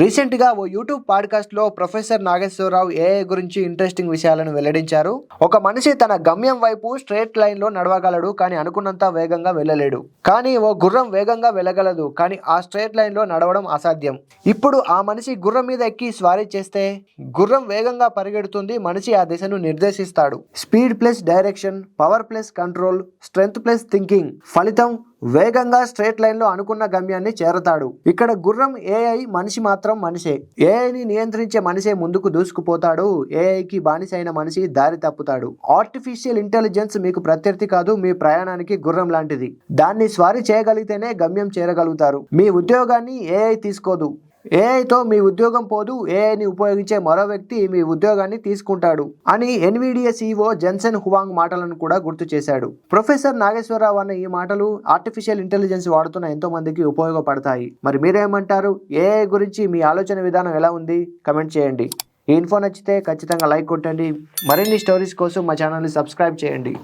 Recent గా ఓ YouTube podcast లో professor Nageswararao AI గురించి ఇంట్రెస్టింగ్ విషయాలను వెల్లడించారు. ఒక మనిషి తన గమ్యం వైపు స్ట్రేట్ లైన్ లో నడవగలడు, కానీ అనుకున్నంత వేగంగా వెళ్ళలేడు. కానీ ఓ గుర్రం వేగంగా వెళ్ళగలదు, కానీ ఆ స్ట్రేట్ లైన్ లో నడవడం అసాధ్యం. ఇప్పుడు ఆ మనిషి గుర్రం మీద ఎక్కి స్వారీ చేస్తే గుర్రం వేగంగా పరిగెడుతుంది, మనిషి ఆ దిశను నిర్దేశిస్తాడు. Speed plus direction, power plus control, strength plus thinking. ఫలితం వేగంగా స్ట్రేట్ లైన్ లో అనుకున్న గమ్యాన్ని చేరతాడు. ఇక్కడ గుర్రం ఏఐ, మనిషి మాత్రం మనిషే. ఏఐని నియంత్రించే మనిషే ముందుకు దూసుకుపోతాడు, ఏఐకి బానిసైన మనిషి దారి తప్పుతాడు. ఆర్టిఫిషియల్ ఇంటెలిజెన్స్ మీకు ప్రత్యర్థి కాదు, మీ ప్రయాణానికి గుర్రం లాంటిది. దాన్ని స్వారీ చేయగలిగితేనే గమ్యం చేరగలుగుతారు. మీ ఉద్యోగాన్ని ఏఐ తీసుకోదు. ఏఐతో మీ ఉద్యోగం పోదు, ఏఐని ఉపయోగించే మరో వ్యక్తి మీ ఉద్యోగాన్ని తీసుకుంటాడు అని ఎన్విడియా CEO జెన్సెన్ హువాంగ్ మాటలను కూడా గుర్తు చేశాడు. ప్రొఫెసర్ నాగేశ్వరరావు అన్న ఈ మాటలు ఆర్టిఫిషియల్ ఇంటెలిజెన్స్ వాడుతున్న ఎంతో మందికి ఉపయోగపడతాయి. మరి మీరేమంటారు? ఏఐ గురించి మీ ఆలోచన విధానం ఎలా ఉంది? కమెంట్ చేయండి. ఈ ఇన్ఫో నచ్చితే ఖచ్చితంగా లైక్ కొట్టండి. మరిన్ని స్టోరీస్ కోసం మా ఛానల్ని సబ్స్క్రైబ్ చేయండి.